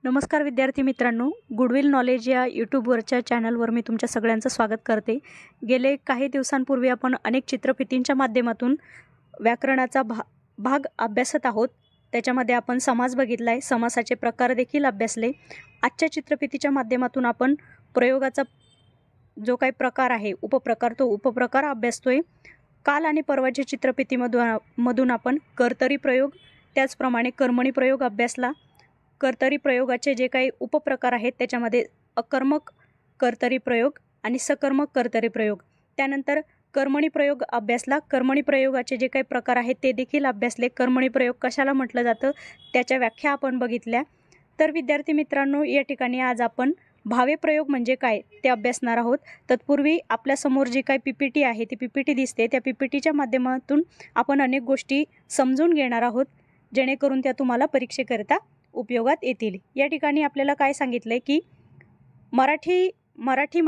नमस्कार विद्यार्थी मित्रांनो, गुडविल नॉलेज या यूट्यूबवरच्या चॅनलवर मी तुमच्या सगळ्यांचं स्वागत करते. गेले काही दिवसांपूर्वी आपण अनेक चित्रफितींच्या माध्यमातून व्याकरणाचा भाग अभ्यासत आहोत. त्याच्यामध्ये आपण समास बघितला आहे, समासाचे प्रकार देखील अभ्यासले. आजच्या चित्रफितीच्या माध्यमातून आपण प्रयोगाचा जो काही प्रकार आहे, उपप्रकार, तो उपप्रकार अभ्यासतोय. काल आणि परवाच्या चित्रफितीमधून आपण कर्तरी प्रयोग, त्याचप्रमाणे कर्मणी प्रयोग अभ्यासला. कर्तरी प्रयोगाचे जे काही उपप्रकार आहेत त्याच्यामध्ये अकर्मक कर्तरी प्रयोग आणि सकर्मक कर्तरी प्रयोग, त्यानंतर कर्मणी प्रयोग अभ्यासला. कर्मणी प्रयोगाचे जे काही प्रकार आहेत ते देखील अभ्यासले. कर्मणी प्रयोग कशाला म्हटलं जातं त्याच्या व्याख्या आपण बघितल्या. तर विद्यार्थी मित्रांनो, या ठिकाणी आज आपण भावे प्रयोग म्हणजे काय ते अभ्यासणार आहोत. तत्पूर्वी आपल्यासमोर जी काही PPT आहे ती PPT दिसते, त्या PPTच्या माध्यमातून आपण अनेक गोष्टी समजून घेणार आहोत, जेणेकरून त्या तुम्हाला परीक्षेकरिता उपयोगात येतील. या ठिकाणी आपल्याला काय सांगितलं आहे की मराठीत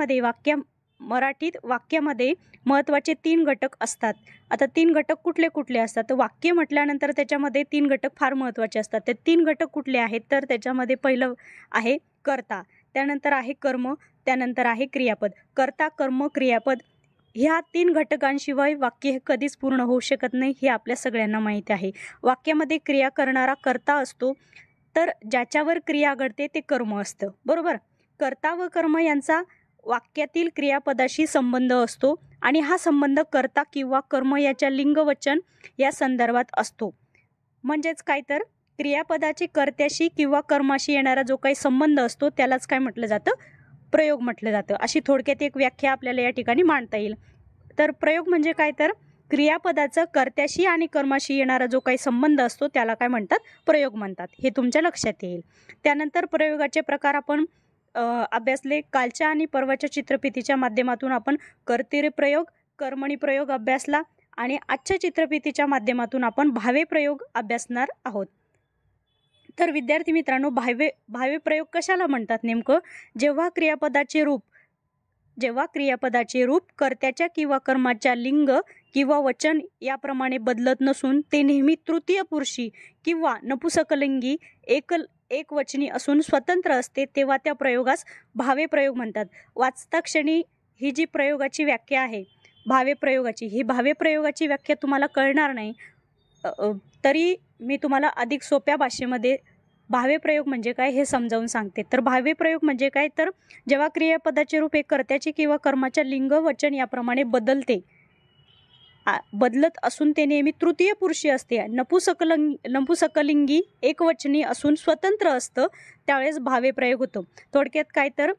वाक्यामध्ये महत्त्वाचे 3 घटक असतात. आता 3 घटक कुठले कुठले असतात, तर वाक्य म्हटल्यानंतर त्याच्यामध्ये 3 घटक फार महत्त्वाचे असतात. ते 3 घटक कुठले आहेत, तर त्याच्यामध्ये पहिलं आहे कर्ता, त्यानंतर आहे कर्म, त्यानंतर आहे क्रियापद. कर्ता, कर्म, क्रियापद ह्या 3 घटकांशिवाय वाक्य हे कधीच पूर्ण होऊ शकत नाही, हे आपल्या सगळ्यांना माहीत आहे. वाक्यामध्ये क्रिया करणारा कर्ता असतो, तर ज्याच्यावर क्रिया घडते ते कर्म असतं, बरोबर. कर्ता व कर्म यांचा वाक्यातील क्रियापदाशी संबंध असतो आणि हा संबंध कर्ता किंवा कर्म याच्या लिंगवचन या संदर्भात असतो. म्हणजेच काय, तर क्रियापदाचे कर्त्याशी किंवा कर्माशी येणारा जो काही संबंध असतो त्यालाच काय म्हटलं जातं, प्रयोग म्हटलं जातं. अशी थोडक्यात एक व्याख्या आपल्याला या ठिकाणी मांडता येईल. तर प्रयोग म्हणजे काय, तर क्रियापदाचं कर्त्याशी आणि कर्माशी येणारा जो काही संबंध असतो त्याला काय म्हणतात, प्रयोग म्हणतात. हे तुमच्या लक्षात येईल. त्यानंतर प्रयोगाचे प्रकार आपण अभ्यासले. कालच्या आणि परवाच्या चित्रफितीच्या माध्यमातून आपण कर्तरी प्रयोग, कर्मणी प्रयोग अभ्यासला आणि आजच्या चित्रफितीच्या माध्यमातून आपण भावे प्रयोग अभ्यासणार आहोत. तर विद्यार्थी मित्रांनो, भावे प्रयोग कशाला म्हणतात नेमकं, जेव्हा क्रियापदाचे रूप कर्त्याच्या किंवा कर्माच्या लिंग किंवा वचन याप्रमाणे बदलत नसून ते नेहमी तृतीय पुरुषी किंवा नपुसकलिंगी एकवचनी असून स्वतंत्र असते, तेव्हा त्या प्रयोगास भावे प्रयोग म्हणतात. वाचता क्षणी ही जी प्रयोगाची व्याख्या आहे भावे प्रयोगाची व्याख्या तुम्हाला कळणार नाही, तरी मी तुम्हाला अधिक सोप्या भाषेमध्ये भावे प्रयोग म्हणजे काय हे समजावून सांगते. तर भावे प्रयोग म्हणजे काय, तर जेव्हा क्रियापदाचे रूप हे कर्त्याचे किंवा कर्माच्या लिंग वचन याप्रमाणे बदलत असून ते नेहमी तृतीय पुरुषी असते, नपुसकलिंगी एकवचनी असून स्वतंत्र असतं, त्यावेळेस भावे प्रयोग होतो. थोडक्यात काय, तर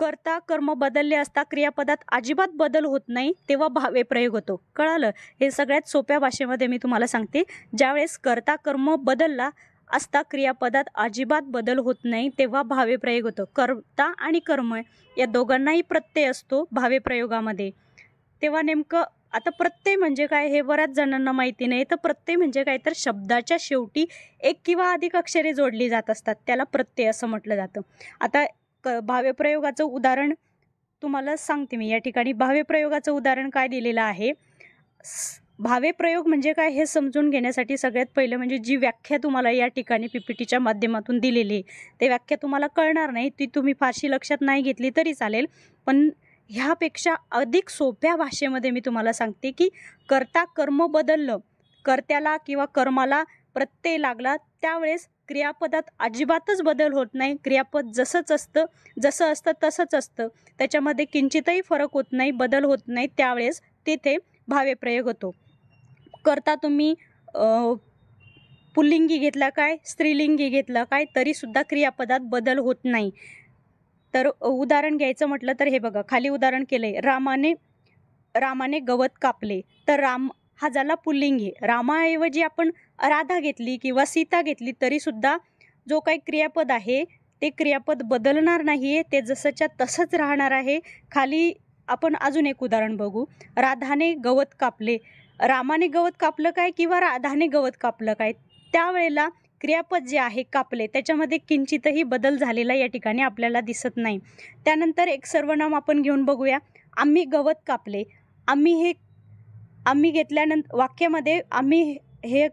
कर्ता कर्म बदलले असता क्रियापदात अजिबात बदल होत नाही, तेव्हा भावे प्रयोग होतो. कळालं? हे सगळ्यात सोप्या भाषेमध्ये मी तुम्हाला सांगते. ज्यावेळेस कर्ता कर्म बदलला असता क्रियापदात अजिबात बदल होत नाही, तेव्हा भावे प्रयोग होतो. कर्ता आणि कर्म या दोघांनाही प्रत्यय असतो भावे प्रयोगामध्ये. तेव्हा नेमकं आता प्रत्यय म्हणजे काय हे बऱ्याच जणांना माहिती नाही. तर प्रत्यय म्हणजे काय, तर शब्दाच्या शेवटी एक किंवा अधिक अक्षरे जोडली जात असतात, त्याला प्रत्यय असं म्हटलं जातं. आता भावे प्रयोगाचं उदाहरण तुम्हाला सांगते मी. या ठिकाणी भावे प्रयोगाचं उदाहरण काय दिलेलं आहे, भावे प्रयोग म्हणजे काय हे समजून घेण्यासाठी सगळ्यात पहिलं म्हणजे जी व्याख्या तुम्हाला या ठिकाणी PPTच्या माध्यमातून दिलेली आहे, ते व्याख्या तुम्हाला कळणार नाही, ती तुम्ही फारशी लक्षात नाही घेतली तरी चालेल. पण ह्यापेक्षा अधिक सोप्या भाषेमध्ये मी तुम्हाला सांगते की कर्ता कर्म बदललं, कर्त्याला किंवा कर्माला प्रत्यय लागला, त्यावेळेस क्रियापदात अजिबातच बदल होत नाही. क्रियापद जसं असतं तसंच असतं, त्याच्यामध्ये किंचितही फरक होत नाही, बदल होत नाही, त्यावेळेस तिथे भावे प्रयोग होतो. कर्ता तुम्ही पुल्लिंगी घेतला काय, स्त्रीलिंगी घेतला काय, तरीसुद्धा क्रियापदात बदल होत नाही. तर उदाहरण घ्यायचं म्हटलं तर हे बघा, खाली उदाहरण केलंय, रामाने गवत कापले, तर राम हा झाला पुल्लिंगी. रामाऐवजी आपण राधा घेतली किंवा सीता घेतली तरीसुद्धा जो काही क्रियापद आहे ते क्रियापद बदलणार नाही आहे, ते जसंच्या तसंच राहणार आहे. खाली आपण अजून एक उदाहरण बघू, राधाने गवत कापले. रामाने गवत कापलं काय किंवा राधाने गवत कापलं काय, त्यावेळेला क्रियापद जे आहे कापले त्याच्यामध्ये किंचितही बदल झालेला या ठिकाणी आपल्याला दिसत नाही. त्यानंतर एक सर्वनाम आपण घेऊन बघूया, आम्ही गवत कापले. आम्ही घेतल्यानंतर वाक्यामध्ये आम्ही हे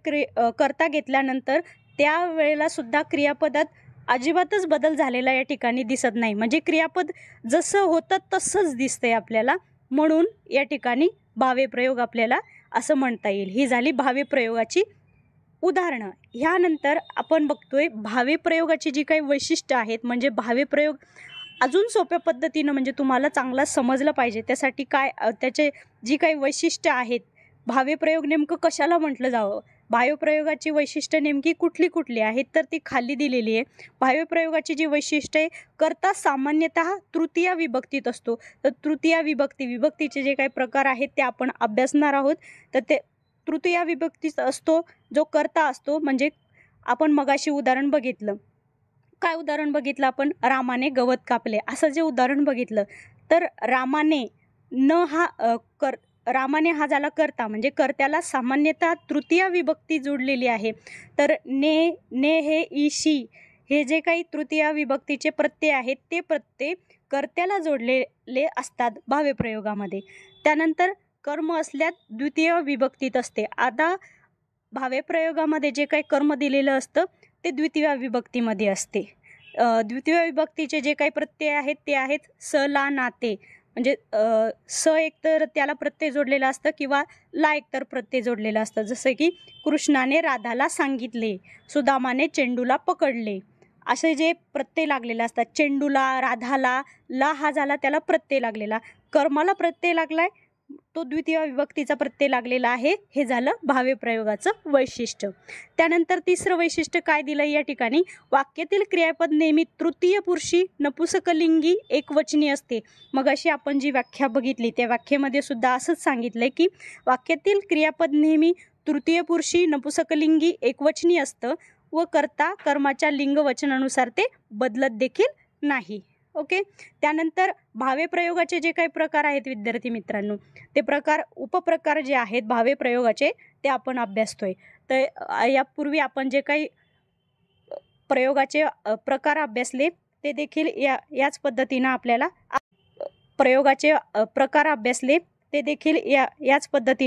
कर्ता घेतल्यानंतर त्यावेळेला सुद्धा क्रियापदात अजिबातच बदल झालेला या ठिकाणी दिसत नाही, म्हणजे क्रियापद जसं होतं तसंच दिसतंय आपल्याला, म्हणून या ठिकाणी भावे प्रयोग आपल्याला असं म्हणता येईल. ही झाली भावे प्रयोगाची उदाहरणं. ह्यानंतर आपण बघतोय भावे प्रयोगाची जी काही वैशिष्ट्य आहेत, म्हणजे भावे प्रयोग अजून सोप्या पद्धतीनं म्हणजे तुम्हाला चांगला समजलं पाहिजे त्यासाठी त्याचे जी काही वैशिष्ट्य आहेत, भावे प्रयोग नेमकं कशाला म्हटलं जावं, भावे प्रयोगाची वैशिष्ट्य नेमकी कुठली कुठली आहेत तर ती खाली दिलेली आहे. भावे प्रयोगाची जी वैशिष्ट्य आहे, कर्ता सामान्यतः तृतीय विभक्तीत असतो. तर तृतीय विभक्तीचे जे काही प्रकार आहेत ते आपण अभ्यासणार आहोत. तर ते तृतीय विभक्तीत असतो जो कर्ता असतो, म्हणजे आपण मगाशी उदाहरण बघितलं. काय उदाहरण बघितलं आपण? रामाने गवत कापले असं जे उदाहरण बघितलं. तर रामाने हा झाला कर्ता, म्हणजे कर्त्याला सामान्यतः तृतीय विभक्ती जोडलेली आहे. तर ने हे ईशी हे जे काही तृतीय विभक्तीचे प्रत्यय आहेत ते प्रत्यय कर्त्याला जोडलेले असतात भावे प्रयोगामध्ये. त्यानंतर कर्म असल्यास द्वितीय विभक्तीत असते. आता भावे प्रयोगामध्ये जे काही कर्म दिलेलं असतं ते द्वितीय विभक्तीमध्ये असते. द्वितीय विभक्तीचे जे काही प्रत्यय आहेत ते आहेत स, ला, नाते, म्हणजे स एकतर त्याला प्रत्यय जोडलेला असतं किंवा ला एकतर प्रत्यय जोडलेला असतं. जसं की कृष्णाने राधाला सांगितले, सुदामाने चेंडूला पकडले, असे जे प्रत्यय लागलेले असतात. चेंडूला, राधाला, ला हा झाला त्याला प्रत्यय लागलेला. कर्माला प्रत्यय लागलाय, तो द्वितीय विभक्तीचा प्रत्यय लागलेला आहे. हे झालं भावे प्रयोगाचं वैशिष्ट्य. त्यानंतर तिसरं वैशिष्ट्य काय दिलं या ठिकाणी? वाक्यातील क्रियापद नेहमी तृतीय पुरुषी नपुसकलिंगी एकवचनी असते. मग अशी आपण जी व्याख्या बघितली त्या व्याख्येमध्ये सुद्धा असंच सांगितलंय की वाक्यातील क्रियापद नेहमी तृतीय पुरुषी नपुसकलिंगी एकवचनी असतं व कर्ता कर्माच्या लिंगवचनानुसार ते बदलत देखील नाही. ओके. त्यानंतर भावे प्रयोगाचे जे काही प्रकार आहेत विद्यार्थी मित्रांनो, ते उपप्रकार जे आहेत भावे प्रयोगाचे ते आपण अभ्यासतोय. तर यापूर्वी आपण जे काही प्रयोगाचे प्रकार अभ्यासले ते देखील याच पद्धतीनं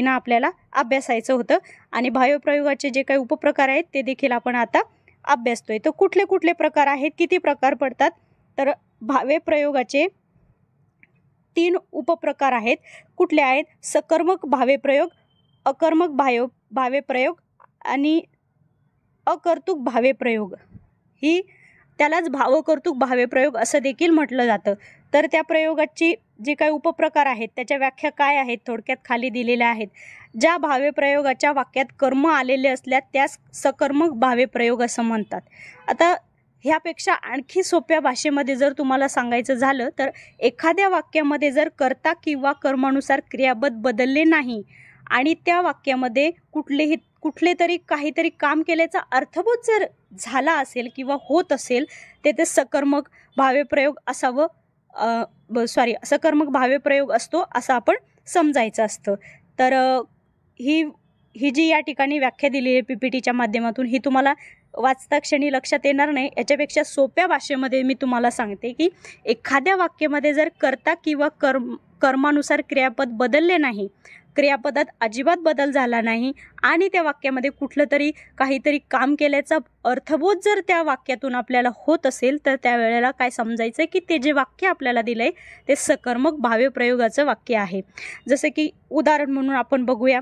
आपल्याला अभ्यासायचं होतं. आणि भावे प्रयोगाचे जे काही उपप्रकार आहेत ते देखील आपण आता अभ्यासतोय. तर कुठले कुठले प्रकार आहेत, किती प्रकार पडतात? तर भावे प्रयोगाचे 3 उपप्रकार आहेत. कुठले आहेत? सकर्मक भावे प्रयोग, अकर्मक भावे प्रयोग आणि अकर्तुक भावे प्रयोग. ही त्यालाच भावकर्तुक भावे प्रयोग असं देखील म्हटलं जातं. तर त्या प्रयोगाची जे काही उपप्रकार आहेत त्याच्या व्याख्या काय आहेत थोडक्यात खाली दिलेल्या आहेत. ज्या भावे प्रयोगाच्या वाक्यात कर्म आलेले असल्यास त्यास सकर्मक भावे प्रयोग असं म्हणतात. आता ह्यापेक्षा आणखी सोप्या भाषेमध्ये जर तुम्हाला सांगायचं झालं तर एखाद्या वाक्यामध्ये जर कर्ता किंवा कर्मानुसार क्रियापद बदलले नाही आणि त्या वाक्यामध्ये कुठले तरी काहीतरी काम केल्याचा अर्थबोध जर झाला असेल किंवा होत असेल ते सकर्मक भावे प्रयोग असावं. सकर्मक भावे प्रयोग असतो असं आपण समजायचं असतं. तर ही जी या ठिकाणी व्याख्या दिली आहे PPTच्या माध्यमातून ही तुम्हाला वाचता क्षणी लक्षात येणार नाही. याच्यापेक्षा सोप्या भाषेमध्ये मी तुम्हाला सांगते की एखाद्या वाक्यामध्ये जर कर्ता किंवा कर्मानुसार क्रियापद बदलले नाही, क्रियापदात अजिबात बदल झाला नाही आणि त्या वाक्यामध्ये कुठलं तरी काहीतरी काम केल्याचा अर्थबोध जर त्या वाक्यातून आपल्याला होत असेल तर त्यावेळेला काय समजायचं की ते जे वाक्य आपल्याला दिलं आहे ते सकर्मक भावे प्रयोगाचं वाक्य आहे. जसं की उदाहरण म्हणून आपण बघूया,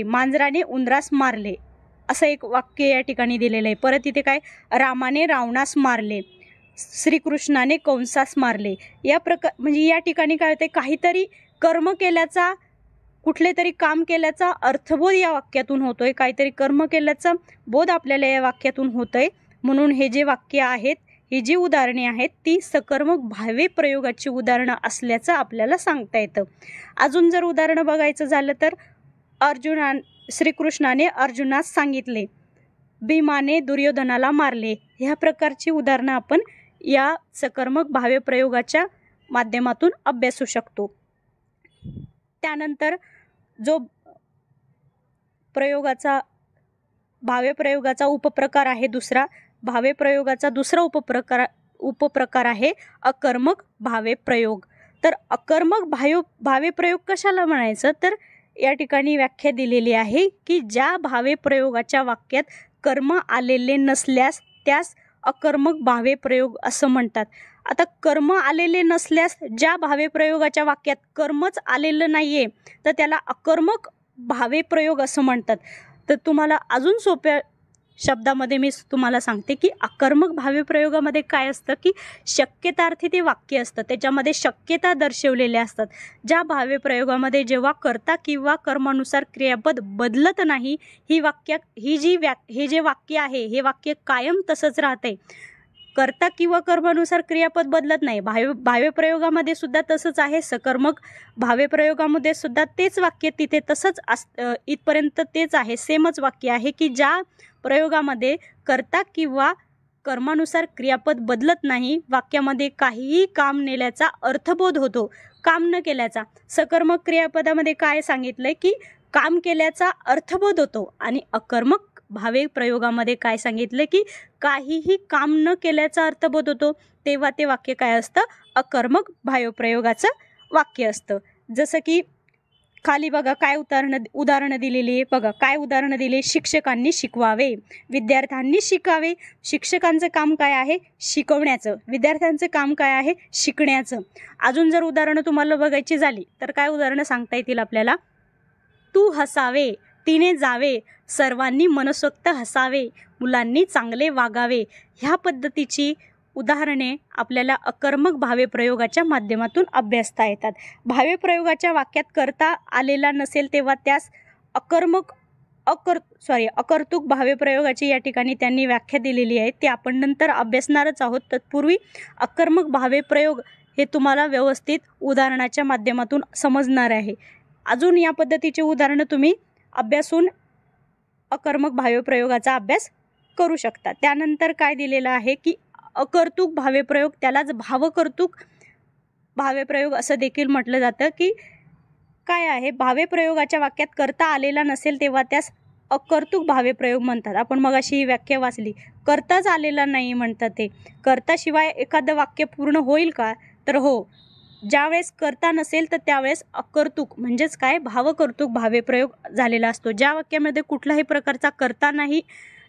मांजराने उंदरास मारले असं एक वाक्य या ठिकाणी दिलेलं आहे. परत इथे काय? रामाने रावणास मारले, श्रीकृष्णाने कंसास मारले. म्हणजे या ठिकाणी काय होते, काहीतरी कर्म केल्याचा, कुठले तरी काम केल्याचा अर्थबोध या वाक्यातून होतोय, काहीतरी कर्म केल्याचा बोध आपल्याला या वाक्यातून होतोय. म्हणून हे जे वाक्य आहेत, ही जी उदाहरणे आहेत ती सकर्मक भावे प्रयोगाची उदाहरणं असल्याचं आपल्याला सांगता येतं. अजून जर उदाहरणं बघायचं झालं तर श्रीकृष्णाने अर्जुनास सांगितले, भीमाने दुर्योधनाला मारले. ह्या प्रकारची उदाहरणं आपण या सकर्मक भावे प्रयोगाच्या माध्यमातून अभ्यासू शकतो. त्यानंतर जो भावे प्रयोगाचा उपप्रकार आहे दुसरा, भावे प्रयोगाचा दुसरा उपप्रकार आहे अकर्मक भावे प्रयोग. तर अकर्मक भावे प्रयोग कशाला म्हणायचं? तर या ठिकाणी व्याख्या दिलेली आहे की ज्या भावे प्रयोगाच्या वाक्यात कर्म आलेले नसल्यास त्यास अकर्मक भावे प्रयोग असं म्हणतात. आता कर्म आलेले नसल्यास ज्या भावे प्रयोगाच्या वाक्यात कर्मच आलेलं नाही आहे तर त्याला अकर्मक भावे प्रयोग असं म्हणतात. तर तुम्हाला अजून सोप्या शब्दामध्ये मी तुम्हाला सांगते की अकर्मक भावे प्रयोगामध्ये काय असतं की शक्यतार्थी ते वाक्य असतं, त्याच्यामध्ये शक्यता दर्शवलेल्या असतात. ज्या भावे प्रयोगामध्ये जेव्हा कर्ता किंवा कर्मानुसार क्रियापद बदलत नाही, हे जे वाक्य आहे हे वाक्य कायम तसंच राहते. कर्ता किंवा कर्मानुसार क्रियापद बदलत नाही. भावे प्रयोगामध्ये सुद्धा तसंच आहे. सकर्मक भावे प्रयोगामध्ये सुद्धा तेच वाक्य तिथे तसंच इथपर्यंत तेच आहे, सेमच वाक्य आहे की ज्या प्रयोगामध्ये कर्ता किंवा कर्मानुसार क्रियापद बदलत नाही, वाक्यामध्ये काहीही काम नेल्याचा अर्थबोध होतो, काम न केल्याचा. सकर्मक क्रियापदामध्ये काय सांगितलंय की काम केल्याचा अर्थबोध होतो आणि अकर्मक भावे प्रयोगामध्ये काय सांगितलं की काहीही काम न केल्याचा अर्थबोध होतो. तेव्हा ते वाक्य काय असतं, अकर्मक भावे प्रयोगाचं वाक्य असतं. जसं की खाली बघा काय उदाहरणं दिलेली आहे. बघा काय उदाहरणं दिली. शिक्षकांनी शिकवावे, विद्यार्थ्यांनी शिकावे. शिक्षकांचं काम काय आहे, शिकवण्याचं. विद्यार्थ्यांचं काम काय आहे, शिकण्याचं. अजून जर उदाहरणं तुम्हाला बघायची झाली तर काय उदाहरणं सांगता येतील आपल्याला. तू हसावे, तिने जावे, सर्वांनी मनसोक्त हसावे, मुलांनी चांगले वागावे. ह्या पद्धतीची उदाहरणे आपल्याला अकर्मक भावे प्रयोगाच्या माध्यमातून अभ्यासता येतात. भावे प्रयोगाच्या वाक्यात कर्ता आलेला नसेल तेव्हा त्यास अकर्तुक भावे प्रयोगाची या ठिकाणी त्यांनी व्याख्या दिलेली आहे, ती आपण नंतर अभ्यासणारच आहोत. तत्पूर्वी अकर्मक भावे प्रयोग हे तुम्हाला व्यवस्थित उदाहरणाच्या माध्यमातून समजणार आहे. अजून या पद्धतीचे उदाहरणं तुम्ही अभ्यासून अकर्मक भावे प्रयोगाचा अभ्यास करू शकता. त्यानंतर काय दिलेलं आहे की अकर्तुक भावे प्रयोग, त्यालाच भावकर्तुक भावे प्रयोग असं देखील म्हटलं जातं. की काय आहे, भावे प्रयोगाच्या वाक्यात कर्ता आलेला नसेल तेव्हा त्यास अकर्तुक भावे प्रयोग म्हणतात. आपण मगाशी ही व्याख्या वाचली, कर्ताच आलेला नाही म्हणतात. ते कर्ताशिवाय एखादं वाक्य पूर्ण होईल का, तर हो. ज्यावेळेस कर्ता नसेल तर त्यावेळेस अकर्तुक म्हणजेच काय, भावकर्तुक भावे प्रयोग झालेला असतो. ज्या वाक्यामध्ये कुठल्याही प्रकारचा कर्ता नाही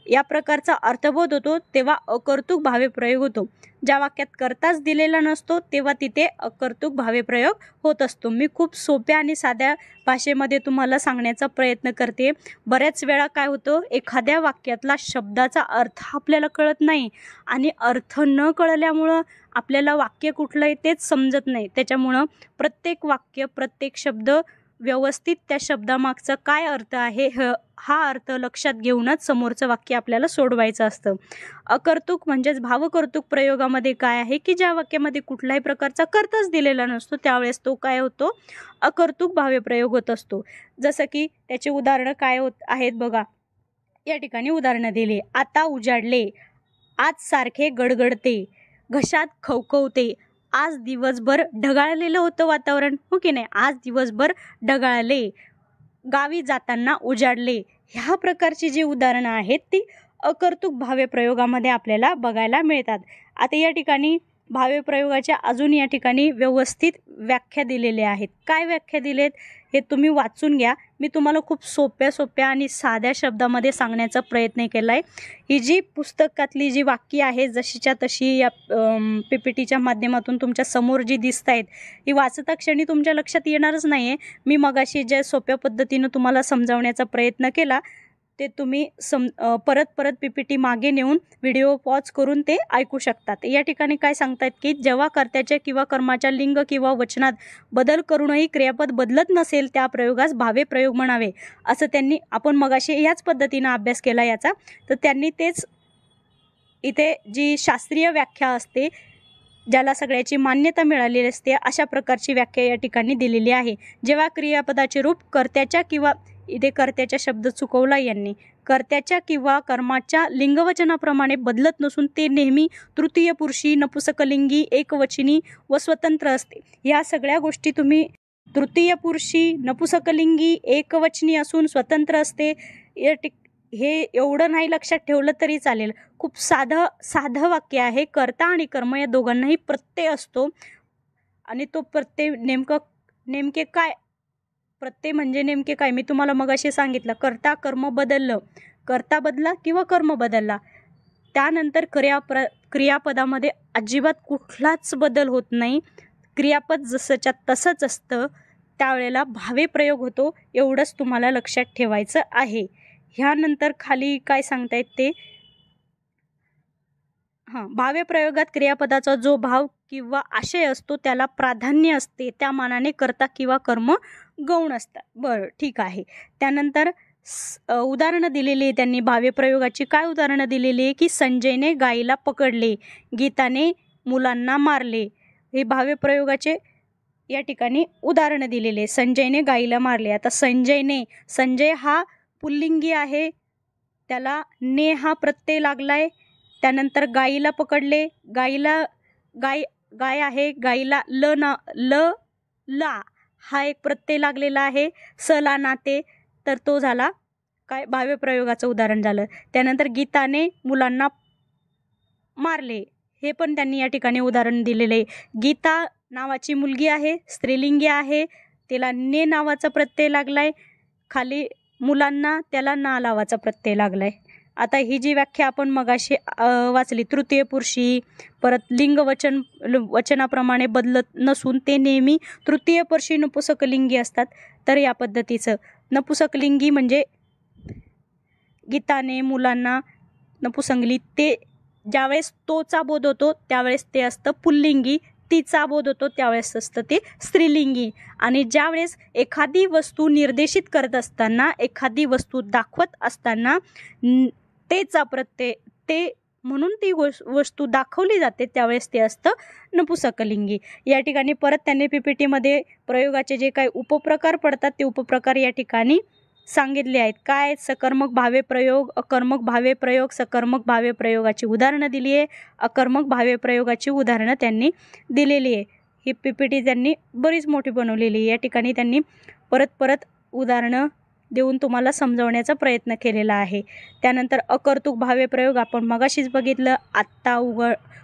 या प्रकारचा अर्थबोध होतो तेव्हा अकर्तुक भावे प्रयोग होतो. ज्या वाक्यात कर्ताच दिलेला नसतो तेव्हा तिथे अकर्तुक भावे प्रयोग होत असतो. मी खूप सोप्या आणि साध्या भाषेमध्ये तुम्हाला सांगण्याचा प्रयत्न करते. बऱ्याच वेळा काय होतं, एखाद्या वाक्यातला शब्दाचा अर्थ आपल्याला कळत नाही आणि अर्थ न कळल्यामुळं आपल्याला वाक्य कुठलं आहे तेच समजत नाही. त्याच्यामुळं प्रत्येक वाक्य, प्रत्येक शब्द व्यवस्थित त्या शब्दामागचा काय अर्थ आहे हा अर्थ लक्षात घेऊनच समोरचं वाक्य आपल्याला सोडवायचं असतं. अकर्तुक म्हणजेच भावकर्तुक प्रयोगामध्ये काय आहे की ज्या वाक्यामध्ये कुठल्याही प्रकारचा कर्ताच दिलेला नसतो त्यावेळेस तो काय होतो, अकर्तुक भावे प्रयोग होत असतो. जसं की त्याची उदाहरणं काय आहेत बघा. या ठिकाणी उदाहरणं दिली. आता उजाडले, आज सारखे गडगडते, घशात खवखवते. आज दिवसभर ढगाळलेलं होतं वातावरण, हो की नाही. आज दिवसभर ढगाळले, गावी जाताना उजाडले. ह्या प्रकारची जी उदाहरणं आहेत ती अकर्तुक भावे प्रयोगामध्ये आपल्याला बघायला मिळतात. आता या ठिकाणी भावे प्रयोगाच्या अजून या ठिकाणी व्यवस्थित व्याख्या दिलेल्या आहेत. काय व्याख्या दिलेत हे तुम्ही वाचून घ्या. मी तुम्हाला खूप सोप्या आणि साध्या शब्दामध्ये सांगण्याचा प्रयत्न केला आहे. ही जी पुस्तकातली जी वाक्य आहे जशीच्या तशी या PPTच्या माध्यमातून तुमच्या समोर जी दिसत आहेत ही वाचता क्षणी तुमच्या लक्षात येणारच नाही आहे. मी मगाशी ज्या सोप्या पद्धतीनं तुम्हाला समजावण्याचा प्रयत्न केला ते तुम्ही परत PPT मागे नेऊन व्हिडिओ पॉज करून ते ऐकू शकतात. या ठिकाणी काय सांगतात की जेव्हा कर्त्याच्या किंवा कर्माच्या लिंग किंवा वचनात बदल करूनही क्रियापद बदलत नसेल त्या प्रयोगास भावे प्रयोग म्हणावे. असं त्यांनी, आपण मगाशी याच पद्धतीनं अभ्यास केला याचा, तर त्यांनी तेच इथे जी शास्त्रीय व्याख्या असते ज्याला सगळ्याची मान्यता मिळालेली असते अशा प्रकारची व्याख्या या ठिकाणी दिलेली आहे. जेव्हा क्रियापदाचे रूप कर्त्याच्या किंवा, इथे कर्त्याचा शब्द चुकवला यांनी, कर्त्याच्या किंवा कर्माच्या लिंगवचनाप्रमाणे बदलत नसून ते नेहमी तृतीय पुरुषी, नपुसकलिंगी, एकवचनी व स्वतंत्र असते. या सगळ्या गोष्टी तुम्ही तृतीय पुरुषी, नपुसकलिंगी, एकवचनी असून स्वतंत्र असते हे एवढं नाही लक्षात ठेवलं तरी चालेल. खूप साधं वाक्य आहे. कर्ता आणि कर्म या दोघांनाही प्रत्यय असतो आणि तो प्रत्यय नेमके काय, प्रत्यय म्हणजे नेमके काय, मी तुम्हाला मगाशी सांगितलं. कर्ता कर्म बदललं कर्ता बदला किंवा कर्म बदलला, त्यानंतर क्रियापदामध्ये अजिबात कुठलाच बदल होत नाही. क्रियापद जसंच्या तसंच असतं. त्यावेळेला भावे प्रयोग होतो. एवढंच तुम्हाला लक्षात ठेवायचं आहे. ह्यानंतर खाली काय सांगतायत ते भावे प्रयोगात क्रियापदाचा जो भाव किंवा आशय असतो त्याला प्राधान्य असते. त्या मानाने कर्ता किंवा कर्म गौण असतात. बरं, ठीक आहे. त्यानंतर उदाहरणं दिलेली आहे त्यांनी भावे प्रयोगाची. काय उदाहरणं दिलेली आहे की संजयने गाईला पकडले, गीताने मुलांना मारले. हे भावे प्रयोगाचे या ठिकाणी उदाहरणं दिलेले आहे. संजयने गाईला मारले. आता संजय हा पुल्लिंगी आहे, त्याला ने हा प्रत्यय लागलाय. त्यानंतर गाईला पकडले, गाय आहे, गाईला ला हा एक प्रत्यय लागलेला आहे. ला नाते, तर तो झाला काय भावे प्रयोगाचं उदाहरण झालं. त्यानंतर गीताने मुलांना मारले, हे पण त्यांनी या ठिकाणी उदाहरण दिलेले. गीता नावाची मुलगी आहे, स्त्रीलिंगी आहे, तिला ने नावाचा प्रत्यय लागलाय. खाली मुलांना त्याला ना लावाचा प्रत्यय लागलाय. आता ही जी व्याख्या आपण मगाशी वाचली, तृतीय पुरुषी, परत लिंग वचनाप्रमाणे बदलत नसून ते नेहमी तृतीय पुरुषी नपुसकलिंगी असतात. तर या पद्धतीचं नपुसकलिंगी म्हणजे गीताने मुलांना नपुसंगली, ते ज्यावेळेस तोचा बोध होतो त्यावेळेस ते असतं पुल्लिंगी, तिचा बोध होतो त्यावेळेस असतं ते स्त्रीलिंगी. आणि ज्यावेळेस एखादी वस्तू निर्देशित करत असताना, एखादी वस्तू दाखवत असताना तेचा प्रत्यय, ते म्हणून ती वस्तू दाखवली जाते त्यावेळेस ते असतं नपुसकलिंगी. या ठिकाणी परत त्यांनी PPTमध्ये प्रयोगाचे जे काही उपप्रकार पडतात ते उपप्रकार या ठिकाणी सांगितले आहेत. काय? सकर्मक भावे प्रयोग, अकर्मक भावे प्रयोग. सकर्मक भावे प्रयोगाची उदाहरणं दिली आहे, अकर्मक भावे प्रयोगाची उदाहरणं त्यांनी दिलेली आहे. ही PPT त्यांनी बरीच मोठी बनवलेली आहे. या ठिकाणी त्यांनी परत उदाहरणं देऊन तुम्हाला समजवण्याचा प्रयत्न केलेला आहे. त्यानंतर अकर्तुक भावे प्रयोग आपण मगाशीच बघितलं. आत्ता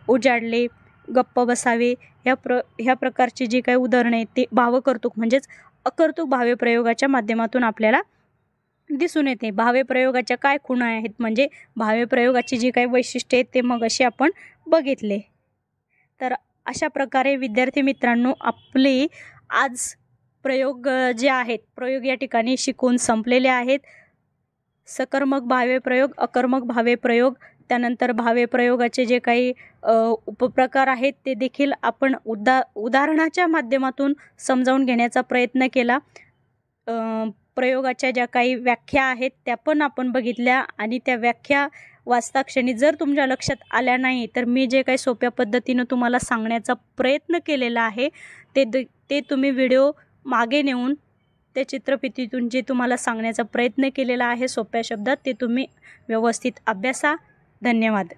उजाडले, गप्प बसावे, ह्या प्रकारची जी काही उदाहरणं आहेत ते भावकर्तुक म्हणजेच अकर्तुक भावे प्रयोगाच्या माध्यमातून आपल्याला दिसून येते. भावे प्रयोगाच्या काय खुणा आहेत म्हणजे भावे प्रयोगाची जी काही वैशिष्ट्ये आहेत ते मगाशी आपण बघितले. तर अशा प्रकारे विद्यार्थी मित्रांनो, आपले आज प्रयोग जे आहेत, प्रयोग या ठिकाणी शिकून संपलेले आहेत. सकर्मक भावे प्रयोग, अकर्मक भावे प्रयोग, त्यानंतर भावे प्रयोगाचे जे काही उपप्रकार आहेत ते देखील आपण उदाहरणाच्या माध्यमातून समजावून घेण्याचा प्रयत्न केला. प्रयोगाच्या ज्या काही व्याख्या आहेत त्या पण आपण बघितल्या आणि त्या व्याख्या वाचता क्षणी जर तुमच्या लक्षात आल्या नाही तर मी जे काही सोप्या पद्धतीनं तुम्हाला सांगण्याचा प्रयत्न केलेला आहे ते तुम्ही व्हिडिओ मागे नेऊन त्या चित्रफितीतून जे तुम्हाला सांगण्याचा प्रयत्न केलेला आहे सोप्या शब्दात ते तुम्ही व्यवस्थित अभ्यासा. धन्यवाद.